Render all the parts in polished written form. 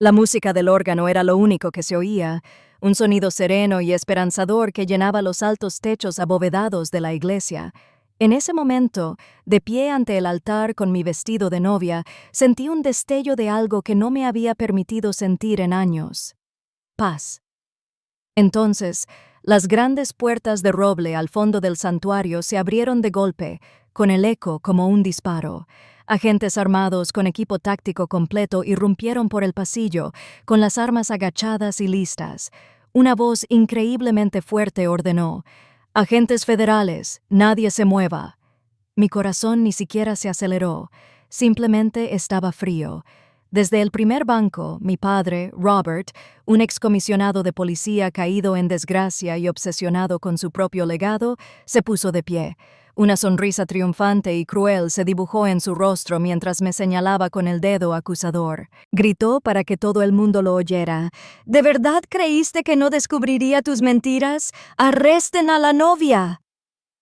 La música del órgano era lo único que se oía, un sonido sereno y esperanzador que llenaba los altos techos abovedados de la iglesia. En ese momento, de pie ante el altar con mi vestido de novia, sentí un destello de algo que no me había permitido sentir en años: paz. Entonces, las grandes puertas de roble al fondo del santuario se abrieron de golpe, con el eco como un disparo. Agentes armados con equipo táctico completo irrumpieron por el pasillo, con las armas agachadas y listas. Una voz increíblemente fuerte ordenó: «Agentes federales, nadie se mueva». Mi corazón ni siquiera se aceleró, simplemente estaba frío. Desde el primer banco, mi padre, Robert, un excomisionado de policía caído en desgracia y obsesionado con su propio legado, se puso de pie. Una sonrisa triunfante y cruel se dibujó en su rostro mientras me señalaba con el dedo acusador. Gritó para que todo el mundo lo oyera: «¿De verdad creíste que no descubriría tus mentiras? ¡Arresten a la novia!».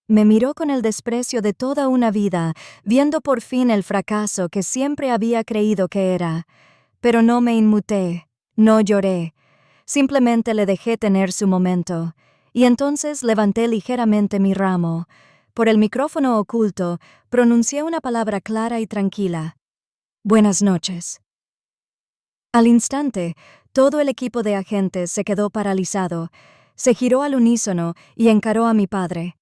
Me miró con el desprecio de toda una vida, viendo por fin el fracaso que siempre había creído que era. Pero no me inmuté, no lloré. Simplemente le dejé tener su momento. Y entonces levanté ligeramente mi ramo. Por el micrófono oculto, pronuncié una palabra clara y tranquila: «Buenas noches». Al instante, todo el equipo de agentes se quedó paralizado. Se giró al unísono y encaró a mi padre.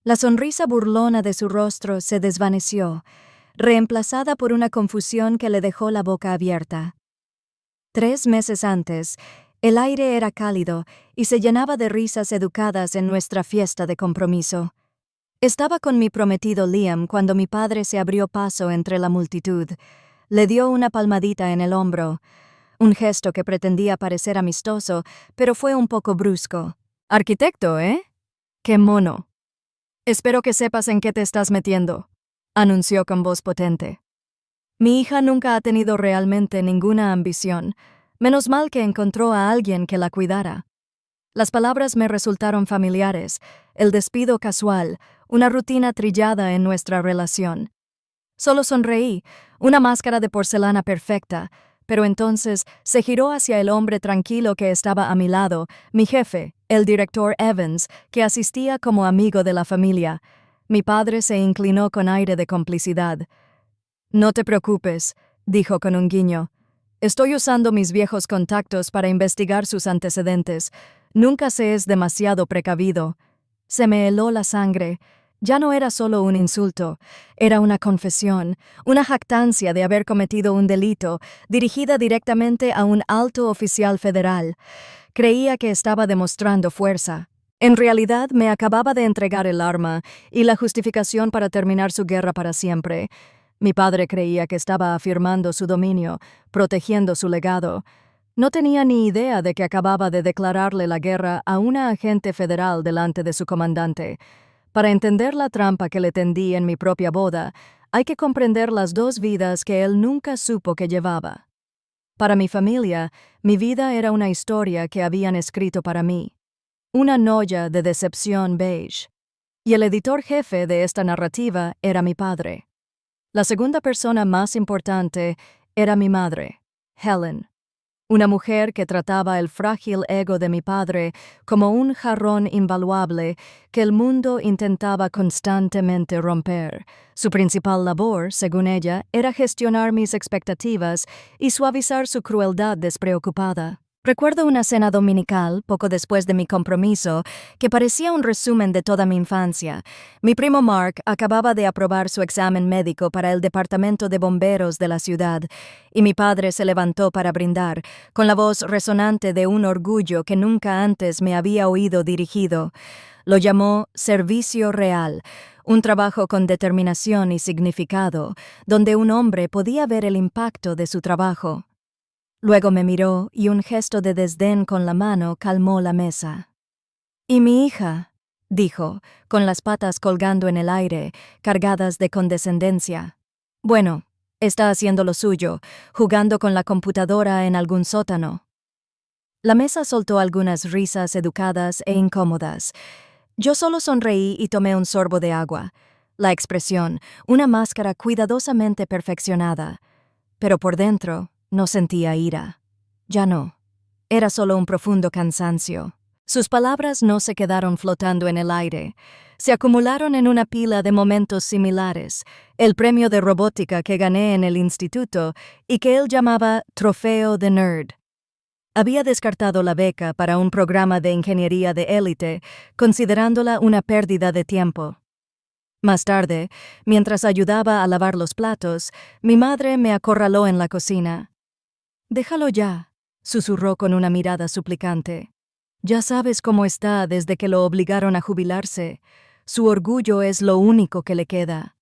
La sonrisa burlona de su rostro se desvaneció, reemplazada por una confusión que le dejó la boca abierta. 3 meses antes, el aire era cálido y se llenaba de risas educadas en nuestra fiesta de compromiso. Estaba con mi prometido Liam cuando mi padre se abrió paso entre la multitud. Le dio una palmadita en el hombro, un gesto que pretendía parecer amistoso, pero fue un poco brusco. «Arquitecto, ¿eh? ¡Qué mono! Espero que sepas en qué te estás metiendo», anunció con voz potente. Mi hija nunca ha tenido realmente ninguna ambición. Menos mal que encontró a alguien que la cuidara. Las palabras me resultaron familiares, el despido casual, una rutina trillada en nuestra relación. Solo sonreí, una máscara de porcelana perfecta, pero entonces se giró hacia el hombre tranquilo que estaba a mi lado, mi jefe, el director Evans, que asistía como amigo de la familia. Mi padre se inclinó con aire de complicidad. «No te preocupes», dijo con un guiño. «Estoy usando mis viejos contactos para investigar sus antecedentes. Nunca se es demasiado precavido». Se me heló la sangre. Ya no era solo un insulto, era una confesión, una jactancia de haber cometido un delito, dirigida directamente a un alto oficial federal. Creía que estaba demostrando fuerza. En realidad, me acababa de entregar el arma y la justificación para terminar su guerra para siempre. Mi padre creía que estaba afirmando su dominio, protegiendo su legado. No tenía ni idea de que acababa de declararle la guerra a una agente federal delante de su comandante. Para entender la trampa que le tendí en mi propia boda, hay que comprender las 2 vidas que él nunca supo que llevaba. Para mi familia, mi vida era una historia que habían escrito para mí. Una noya de decepción beige. Y el editor jefe de esta narrativa era mi padre. La segunda persona más importante era mi madre, Helen. Una mujer que trataba el frágil ego de mi padre como un jarrón invaluable que el mundo intentaba constantemente romper. Su principal labor, según ella, era gestionar mis expectativas y suavizar su crueldad despreocupada. Recuerdo una cena dominical, poco después de mi compromiso, que parecía un resumen de toda mi infancia. Mi primo Mark acababa de aprobar su examen médico para el departamento de bomberos de la ciudad, y mi padre se levantó para brindar, con la voz resonante de un orgullo que nunca antes me había oído dirigido. Lo llamó servicio real, un trabajo con determinación y significado, donde un hombre podía ver el impacto de su trabajo. Luego me miró y un gesto de desdén con la mano calmó la mesa. «¿Y mi hija?», dijo, con las patas colgando en el aire, cargadas de condescendencia. «Bueno, está haciendo lo suyo, jugando con la computadora en algún sótano». La mesa soltó algunas risas educadas e incómodas. Yo solo sonreí y tomé un sorbo de agua. La expresión, una máscara cuidadosamente perfeccionada. Pero por dentro, no sentía ira. Ya no. Era solo un profundo cansancio. Sus palabras no se quedaron flotando en el aire. Se acumularon en una pila de momentos similares, el premio de robótica que gané en el instituto y que él llamaba Trofeo de Nerd. Había descartado la beca para un programa de ingeniería de élite, considerándola una pérdida de tiempo. Más tarde, mientras ayudaba a lavar los platos, mi madre me acorraló en la cocina. «Déjalo ya», susurró con una mirada suplicante. «Ya sabes cómo está desde que lo obligaron a jubilarse. Su orgullo es lo único que le queda».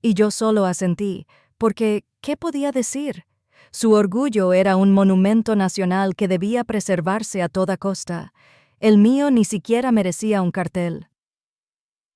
Y yo solo asentí, porque ¿qué podía decir? Su orgullo era un monumento nacional que debía preservarse a toda costa. El mío ni siquiera merecía un cartel.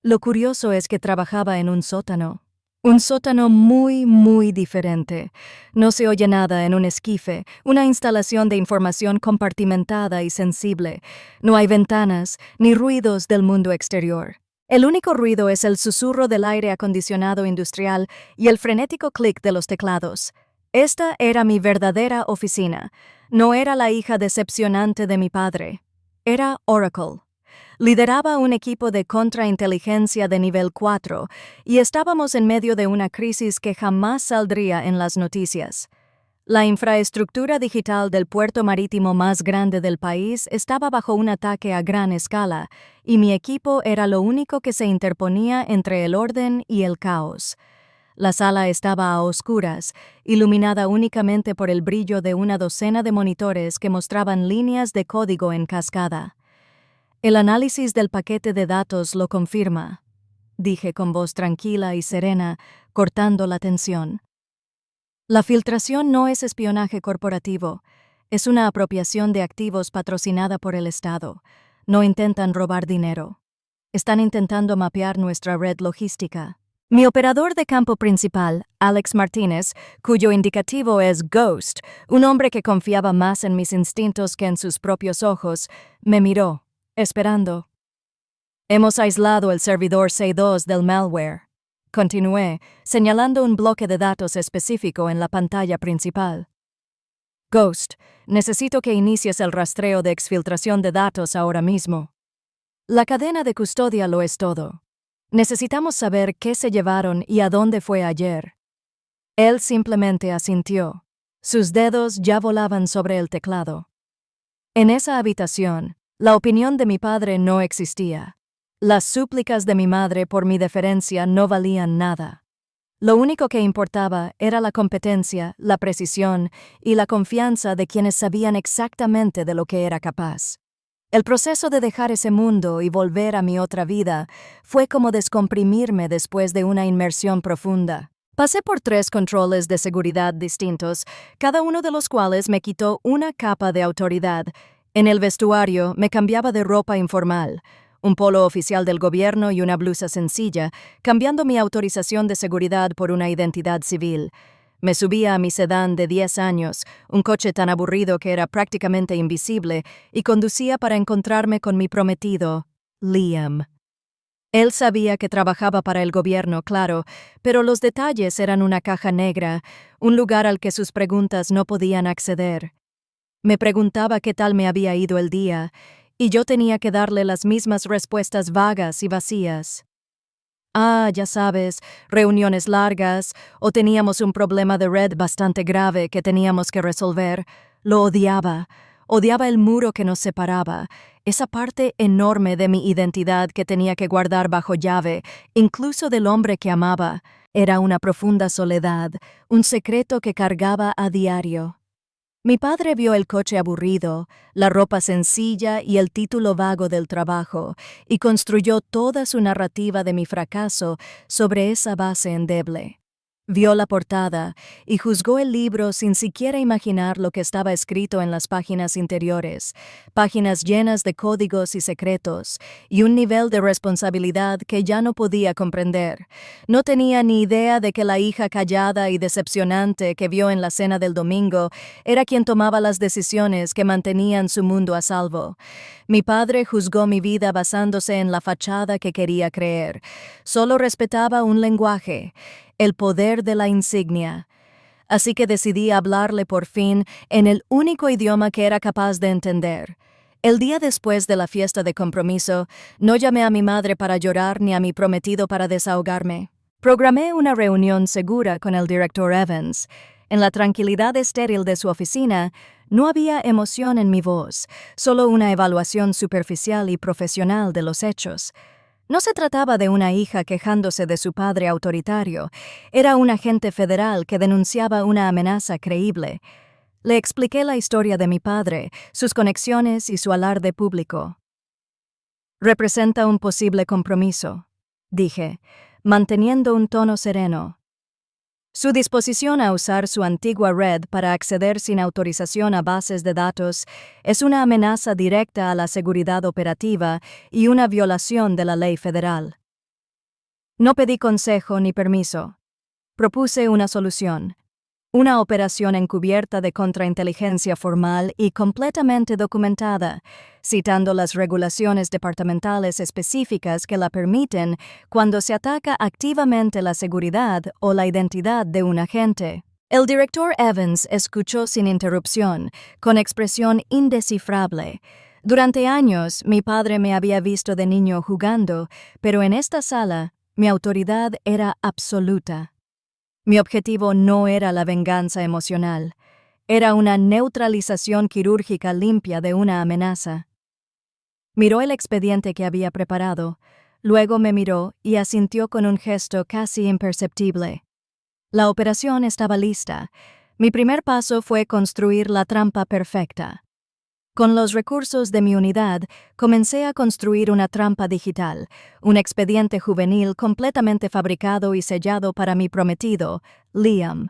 Lo curioso es que trabajaba en un sótano. Un sótano muy diferente. No se oye nada en un esquife, una instalación de información compartimentada y sensible. No hay ventanas, ni ruidos del mundo exterior. El único ruido es el susurro del aire acondicionado industrial y el frenético clic de los teclados. Esta era mi verdadera oficina. No era la hija decepcionante de mi padre. Era Oracle. Lideraba un equipo de contrainteligencia de nivel 4 y estábamos en medio de una crisis que jamás saldría en las noticias. La infraestructura digital del puerto marítimo más grande del país estaba bajo un ataque a gran escala y mi equipo era lo único que se interponía entre el orden y el caos. La sala estaba a oscuras, iluminada únicamente por el brillo de una docena de monitores que mostraban líneas de código en cascada. «El análisis del paquete de datos lo confirma», dije con voz tranquila y serena, cortando la tensión. «La filtración no es espionaje corporativo, es una apropiación de activos patrocinada por el Estado. No intentan robar dinero. Están intentando mapear nuestra red logística». Mi operador de campo principal, Alex Martínez, cuyo indicativo es Ghost, un hombre que confiaba más en mis instintos que en sus propios ojos, me miró, esperando. «Hemos aislado el servidor C2 del malware», continué, señalando un bloque de datos específico en la pantalla principal. «Ghost, necesito que inicies el rastreo de exfiltración de datos ahora mismo. La cadena de custodia lo es todo. Necesitamos saber qué se llevaron y a dónde fue ayer». Él simplemente asintió. Sus dedos ya volaban sobre el teclado. En esa habitación, la opinión de mi padre no existía. Las súplicas de mi madre por mi deferencia no valían nada. Lo único que importaba era la competencia, la precisión y la confianza de quienes sabían exactamente de lo que era capaz. El proceso de dejar ese mundo y volver a mi otra vida fue como descomprimirme después de una inmersión profunda. Pasé por 3 controles de seguridad distintos, cada uno de los cuales me quitó una capa de autoridad. En el vestuario me cambiaba de ropa informal, un polo oficial del gobierno y una blusa sencilla, cambiando mi autorización de seguridad por una identidad civil. Me subía a mi sedán de 10 años, un coche tan aburrido que era prácticamente invisible, y conducía para encontrarme con mi prometido, Liam. Él sabía que trabajaba para el gobierno, claro, pero los detalles eran una caja negra, un lugar al que sus preguntas no podían acceder. Me preguntaba qué tal me había ido el día, y yo tenía que darle las mismas respuestas vagas y vacías. Ya sabes, reuniones largas, o teníamos un problema de red bastante grave que teníamos que resolver. Lo odiaba. Odiaba el muro que nos separaba, esa parte enorme de mi identidad que tenía que guardar bajo llave, incluso del hombre que amaba. Era una profunda soledad, un secreto que cargaba a diario. Mi padre vio el coche aburrido, la ropa sencilla y el título vago del trabajo, y construyó toda su narrativa de mi fracaso sobre esa base endeble. Vio la portada y juzgó el libro sin siquiera imaginar lo que estaba escrito en las páginas interiores, páginas llenas de códigos y secretos, y un nivel de responsabilidad que ya no podía comprender. No tenía ni idea de que la hija callada y decepcionante que vio en la cena del domingo era quien tomaba las decisiones que mantenían su mundo a salvo. Mi padre juzgó mi vida basándose en la fachada que quería creer. Solo respetaba un lenguaje: el poder de la insignia. así que decidí hablarle por fin en el único idioma que era capaz de entender. El día después de la fiesta de compromiso, no llamé a mi madre para llorar ni a mi prometido para desahogarme. Programé una reunión segura con el director Evans. En la tranquilidad estéril de su oficina, no había emoción en mi voz, solo una evaluación superficial y profesional de los hechos. No se trataba de una hija quejándose de su padre autoritario, era un agente federal que denunciaba una amenaza creíble. Le expliqué la historia de mi padre, sus conexiones y su alarde público. Representa un posible compromiso, dije, manteniendo un tono sereno. Su disposición a usar su antigua red para acceder sin autorización a bases de datos es una amenaza directa a la seguridad operativa y una violación de la ley federal. No pedí consejo ni permiso. Propuse una solución. Una operación encubierta de contrainteligencia formal y completamente documentada, citando las regulaciones departamentales específicas que la permiten cuando se ataca activamente la seguridad o la identidad de un agente. El director Evans escuchó sin interrupción, con expresión indescifrable. Durante años, mi padre me había visto de niño jugando, pero en esta sala, mi autoridad era absoluta. Mi objetivo no era la venganza emocional, era una neutralización quirúrgica limpia de una amenaza. Miró el expediente que había preparado, luego me miró y asintió con un gesto casi imperceptible. La operación estaba lista. Mi primer paso fue construir la trampa perfecta. Con los recursos de mi unidad, comencé a construir una trampa digital, un expediente juvenil completamente fabricado y sellado para mi prometido, Liam.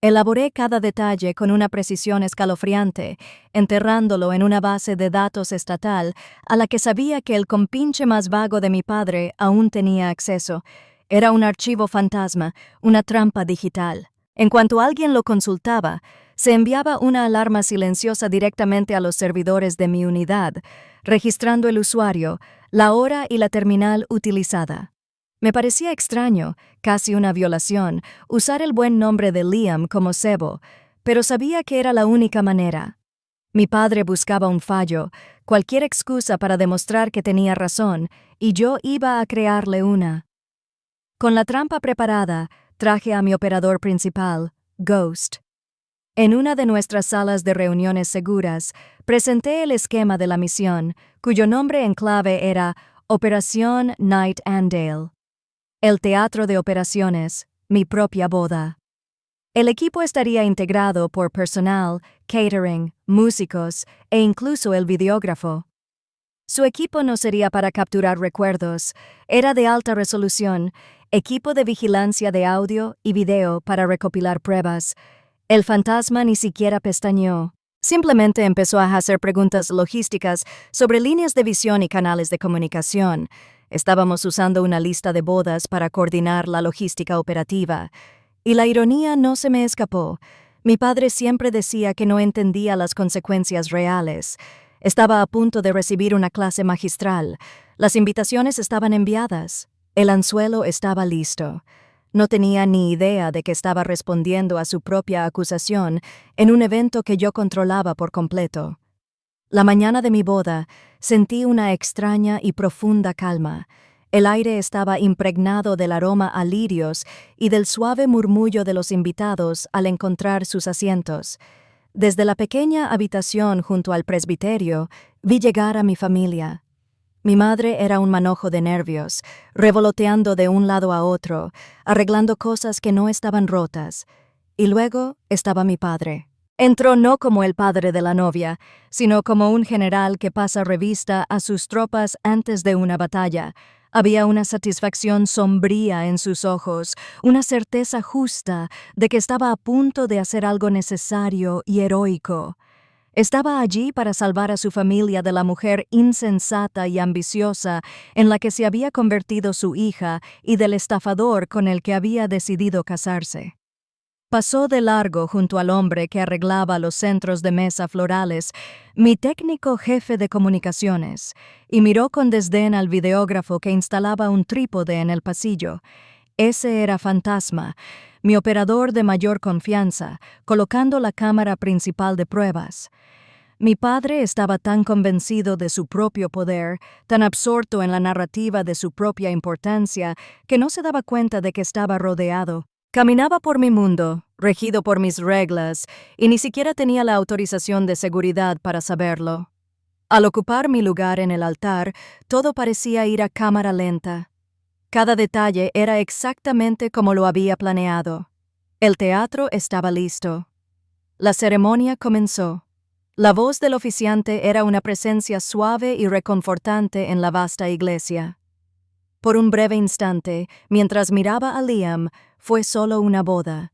Elaboré cada detalle con una precisión escalofriante, enterrándolo en una base de datos estatal a la que sabía que el compinche más vago de mi padre aún tenía acceso. Era un archivo fantasma, una trampa digital. En cuanto alguien lo consultaba, se enviaba una alarma silenciosa directamente a los servidores de mi unidad, registrando el usuario, la hora y la terminal utilizada. Me parecía extraño, casi una violación, usar el buen nombre de Liam como cebo, pero sabía que era la única manera. Mi padre buscaba un fallo, cualquier excusa para demostrar que tenía razón, y yo iba a crearle una. Con la trampa preparada, traje a mi operador principal, Ghost. En una de nuestras salas de reuniones seguras, presenté el esquema de la misión, cuyo nombre en clave era Operación Night and Dale. El teatro de operaciones, mi propia boda. El equipo estaría integrado por personal, catering, músicos e incluso el videógrafo. Su equipo no sería para capturar recuerdos, era de alta resolución, equipo de vigilancia de audio y video para recopilar pruebas. El fantasma ni siquiera pestañeó. Simplemente empezó a hacer preguntas logísticas sobre líneas de visión y canales de comunicación. Estábamos usando una lista de bodas para coordinar la logística operativa. Y la ironía no se me escapó. Mi padre siempre decía que no entendía las consecuencias reales. Estaba a punto de recibir una clase magistral. Las invitaciones estaban enviadas. El anzuelo estaba listo. No tenía ni idea de que estaba respondiendo a su propia acusación en un evento que yo controlaba por completo. La mañana de mi boda, sentí una extraña y profunda calma. El aire estaba impregnado del aroma a lirios y del suave murmullo de los invitados al encontrar sus asientos. Desde la pequeña habitación junto al presbiterio, vi llegar a mi familia. Mi madre era un manojo de nervios, revoloteando de un lado a otro, arreglando cosas que no estaban rotas. Y luego estaba mi padre. Entró no como el padre de la novia, sino como un general que pasa revista a sus tropas antes de una batalla. Había una satisfacción sombría en sus ojos, una certeza justa de que estaba a punto de hacer algo necesario y heroico. Estaba allí para salvar a su familia de la mujer insensata y ambiciosa en la que se había convertido su hija y del estafador con el que había decidido casarse. Pasó de largo junto al hombre que arreglaba los centros de mesa florales, mi técnico jefe de comunicaciones, y miró con desdén al videógrafo que instalaba un trípode en el pasillo. Ese era Fantasma, mi operador de mayor confianza, colocando la cámara principal de pruebas. Mi padre estaba tan convencido de su propio poder, tan absorto en la narrativa de su propia importancia, que no se daba cuenta de que estaba rodeado. Caminaba por mi mundo, regido por mis reglas, y ni siquiera tenía la autorización de seguridad para saberlo. Al ocupar mi lugar en el altar, todo parecía ir a cámara lenta. Cada detalle era exactamente como lo había planeado. El teatro estaba listo. La ceremonia comenzó. La voz del oficiante era una presencia suave y reconfortante en la vasta iglesia. Por un breve instante, mientras miraba a Liam, fue solo una boda.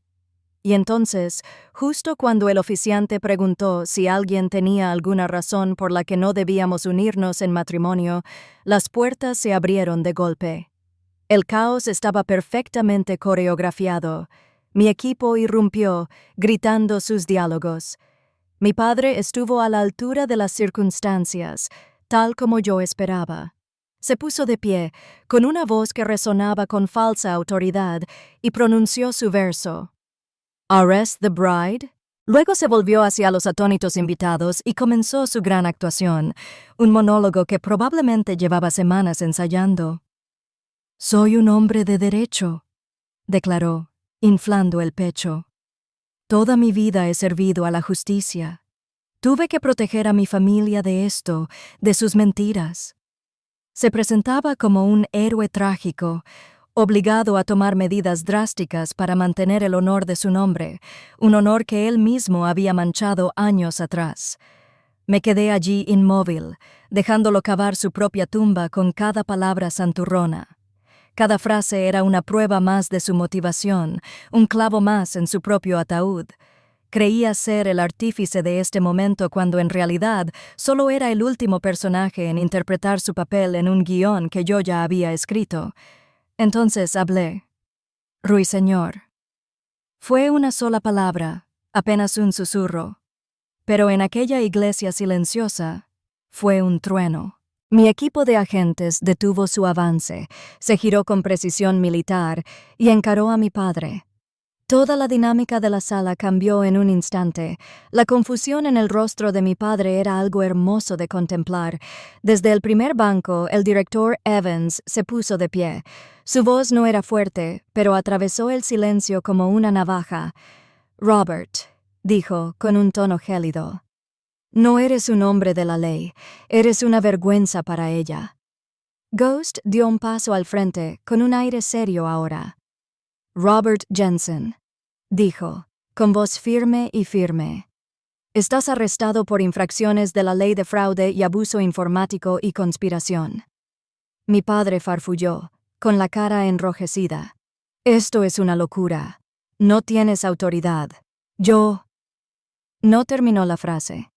Y entonces, justo cuando el oficiante preguntó si alguien tenía alguna razón por la que no debíamos unirnos en matrimonio, las puertas se abrieron de golpe. El caos estaba perfectamente coreografiado. Mi equipo irrumpió, gritando sus diálogos. Mi padre estuvo a la altura de las circunstancias, tal como yo esperaba. Se puso de pie, con una voz que resonaba con falsa autoridad, y pronunció su verso. ¿Arrest the bride? Luego se volvió hacia los atónitos invitados y comenzó su gran actuación, un monólogo que probablemente llevaba semanas ensayando. «Soy un hombre de derecho», declaró, inflando el pecho. «Toda mi vida he servido a la justicia. Tuve que proteger a mi familia de esto, de sus mentiras». Se presentaba como un héroe trágico, obligado a tomar medidas drásticas para mantener el honor de su nombre, un honor que él mismo había manchado años atrás. Me quedé allí inmóvil, dejándolo cavar su propia tumba con cada palabra santurrona. Cada frase era una prueba más de su motivación, un clavo más en su propio ataúd. Creía ser el artífice de este momento cuando en realidad solo era el último personaje en interpretar su papel en un guión que yo ya había escrito. Entonces hablé. «Ruiseñor». Fue una sola palabra, apenas un susurro. Pero en aquella iglesia silenciosa, fue un trueno. Mi equipo de agentes detuvo su avance, se giró con precisión militar y encaró a mi padre. Toda la dinámica de la sala cambió en un instante. La confusión en el rostro de mi padre era algo hermoso de contemplar. Desde el primer banco, el director Evans se puso de pie. Su voz no era fuerte, pero atravesó el silencio como una navaja. «Robert», dijo con un tono gélido, «no eres un hombre de la ley, eres una vergüenza para ella». Ghost dio un paso al frente, con un aire serio ahora. «Robert Jensen», dijo, con voz firme y firme. «Estás arrestado por infracciones de la ley de fraude y abuso informático y conspiración». Mi padre farfulló, con la cara enrojecida. «Esto es una locura. No tienes autoridad. Yo...» No terminó la frase.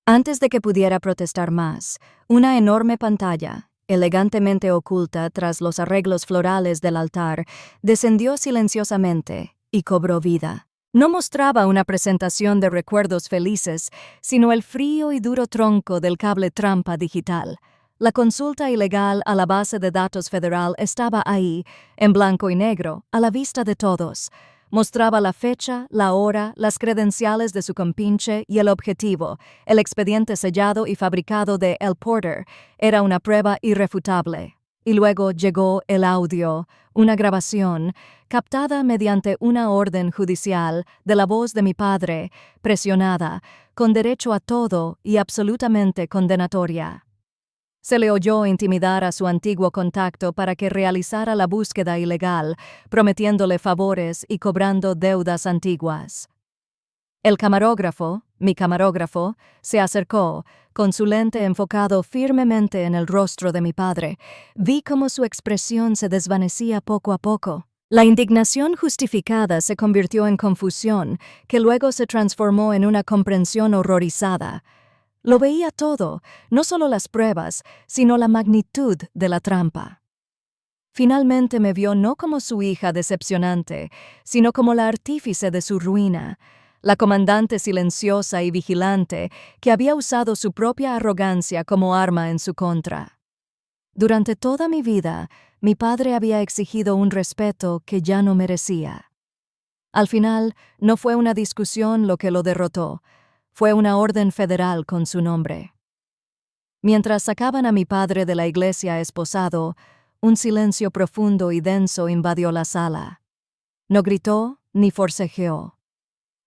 Antes de que pudiera protestar más, una enorme pantalla, elegantemente oculta tras los arreglos florales del altar, descendió silenciosamente y cobró vida. No mostraba una presentación de recuerdos felices, sino el frío y duro tronco del cable trampa digital. La consulta ilegal a la base de datos federal estaba ahí, en blanco y negro, a la vista de todos. Mostraba la fecha, la hora, las credenciales de su compinche y el objetivo. El expediente sellado y fabricado de El Porter era una prueba irrefutable. Y luego llegó el audio, una grabación, captada mediante una orden judicial de la voz de mi padre, presionada, con derecho a todo y absolutamente condenatoria. Se le oyó intimidar a su antiguo contacto para que realizara la búsqueda ilegal, prometiéndole favores y cobrando deudas antiguas. El camarógrafo, mi camarógrafo, se acercó, con su lente enfocado firmemente en el rostro de mi padre. Vi cómo su expresión se desvanecía poco a poco. La indignación justificada se convirtió en confusión, que luego se transformó en una comprensión horrorizada. Lo veía todo, no solo las pruebas, sino la magnitud de la trampa. Finalmente me vio no como su hija decepcionante, sino como la artífice de su ruina, la comandante silenciosa y vigilante que había usado su propia arrogancia como arma en su contra. Durante toda mi vida, mi padre había exigido un respeto que ya no merecía. Al final, no fue una discusión lo que lo derrotó, fue una orden federal con su nombre. Mientras sacaban a mi padre de la iglesia esposado, un silencio profundo y denso invadió la sala. No gritó ni forcejeó.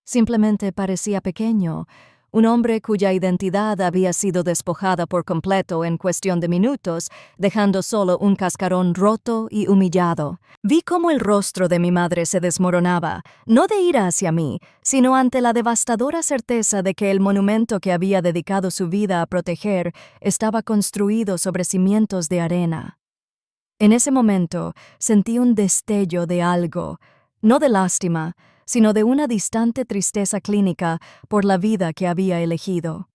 Simplemente parecía pequeño, un hombre cuya identidad había sido despojada por completo en cuestión de minutos, dejando solo un cascarón roto y humillado. Vi cómo el rostro de mi madre se desmoronaba, no de ira hacia mí, sino ante la devastadora certeza de que el monumento que había dedicado su vida a proteger estaba construido sobre cimientos de arena. En ese momento sentí un destello de algo, no de lástima, sino de una distante tristeza clínica por la vida que había elegido.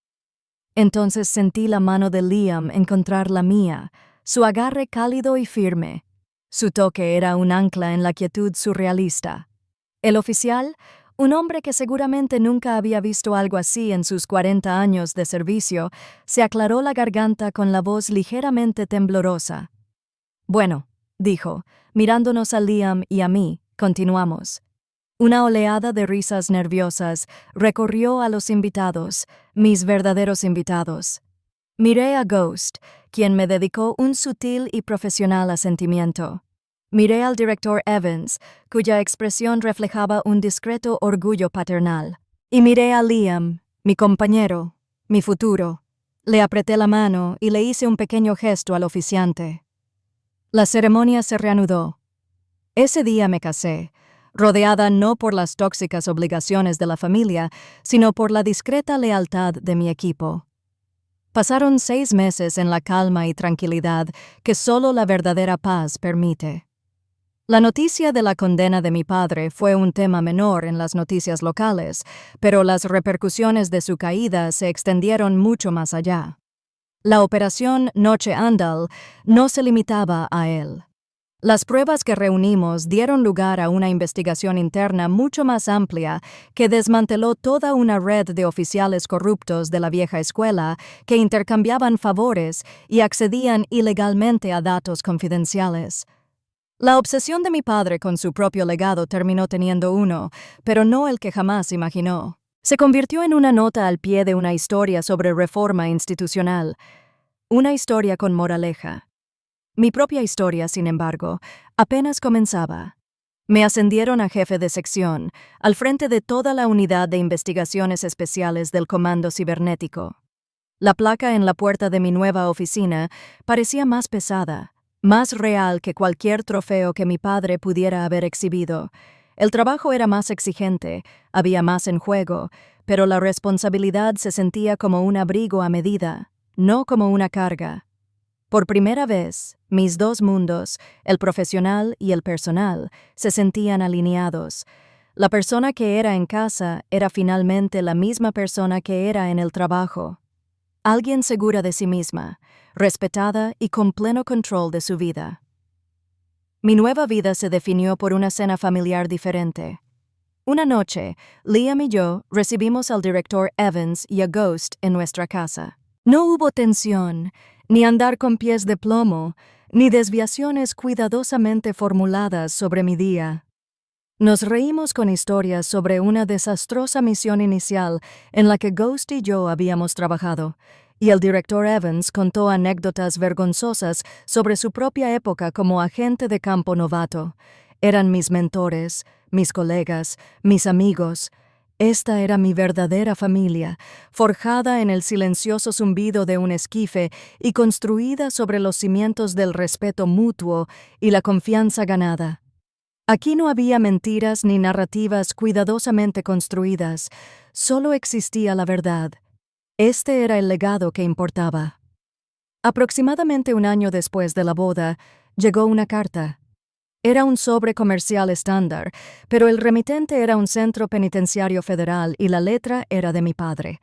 Entonces sentí la mano de Liam encontrar la mía, su agarre cálido y firme. Su toque era un ancla en la quietud surrealista. El oficial, un hombre que seguramente nunca había visto algo así en sus 40 años de servicio, se aclaró la garganta con la voz ligeramente temblorosa. «Bueno», dijo, mirándonos a Liam y a mí, continuamos. Una oleada de risas nerviosas recorrió a los invitados, mis verdaderos invitados. Miré a Ghost, quien me dedicó un sutil y profesional asentimiento. Miré al director Evans, cuya expresión reflejaba un discreto orgullo paternal. Y miré a Liam, mi compañero, mi futuro. Le apreté la mano y le hice un pequeño gesto al oficiante. La ceremonia se reanudó. Ese día me casé, rodeada no por las tóxicas obligaciones de la familia, sino por la discreta lealtad de mi equipo. Pasaron 6 meses en la calma y tranquilidad que solo la verdadera paz permite. La noticia de la condena de mi padre fue un tema menor en las noticias locales, pero las repercusiones de su caída se extendieron mucho más allá. La operación Noche Andal no se limitaba a él. Las pruebas que reunimos dieron lugar a una investigación interna mucho más amplia que desmanteló toda una red de oficiales corruptos de la vieja escuela que intercambiaban favores y accedían ilegalmente a datos confidenciales. La obsesión de mi padre con su propio legado terminó teniendo uno, pero no el que jamás imaginó. Se convirtió en una nota al pie de una historia sobre reforma institucional, una historia con moraleja. Mi propia historia, sin embargo, apenas comenzaba. Me ascendieron a jefe de sección, al frente de toda la unidad de investigaciones especiales del Comando Cibernético. La placa en la puerta de mi nueva oficina parecía más pesada, más real que cualquier trofeo que mi padre pudiera haber exhibido. El trabajo era más exigente, había más en juego, pero la responsabilidad se sentía como un abrigo a medida, no como una carga. Por primera vez, mis dos mundos, el profesional y el personal, se sentían alineados. La persona que era en casa era finalmente la misma persona que era en el trabajo. Alguien segura de sí misma, respetada y con pleno control de su vida. Mi nueva vida se definió por una cena familiar diferente. Una noche, Liam y yo recibimos al director Evans y a Ghost en nuestra casa. No hubo tensión, ni andar con pies de plomo, ni desviaciones cuidadosamente formuladas sobre mi día. Nos reímos con historias sobre una desastrosa misión inicial en la que Ghost y yo habíamos trabajado, y el director Evans contó anécdotas vergonzosas sobre su propia época como agente de campo novato. Eran mis mentores, mis colegas, mis amigos. Esta era mi verdadera familia, forjada en el silencioso zumbido de un esquife y construida sobre los cimientos del respeto mutuo y la confianza ganada. Aquí no había mentiras ni narrativas cuidadosamente construidas, solo existía la verdad. Este era el legado que importaba. Aproximadamente un año después de la boda, llegó una carta. Era un sobre comercial estándar, pero el remitente era un centro penitenciario federal y la letra era de mi padre.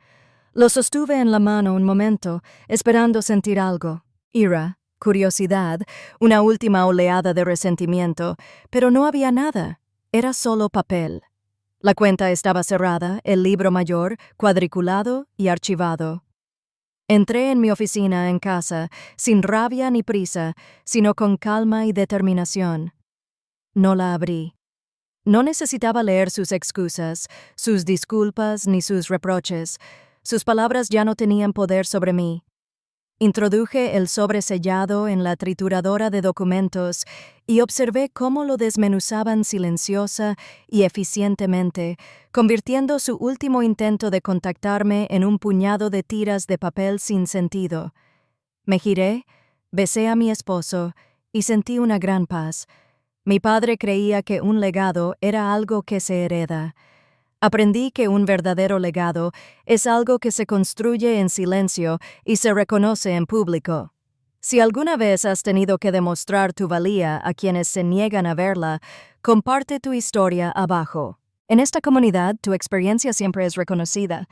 Lo sostuve en la mano un momento, esperando sentir algo. Ira, curiosidad, una última oleada de resentimiento, pero no había nada. Era solo papel. La cuenta estaba cerrada, el libro mayor, cuadriculado y archivado. Entré en mi oficina en casa, sin rabia ni prisa, sino con calma y determinación. No la abrí. No necesitaba leer sus excusas, sus disculpas ni sus reproches. Sus palabras ya no tenían poder sobre mí. Introduje el sobre sellado en la trituradora de documentos y observé cómo lo desmenuzaban silenciosa y eficientemente, convirtiendo su último intento de contactarme en un puñado de tiras de papel sin sentido. Me giré, besé a mi esposo y sentí una gran paz. Mi padre creía que un legado era algo que se hereda. Aprendí que un verdadero legado es algo que se construye en silencio y se reconoce en público. Si alguna vez has tenido que demostrar tu valía a quienes se niegan a verla, comparte tu historia abajo. En esta comunidad, tu experiencia siempre es reconocida.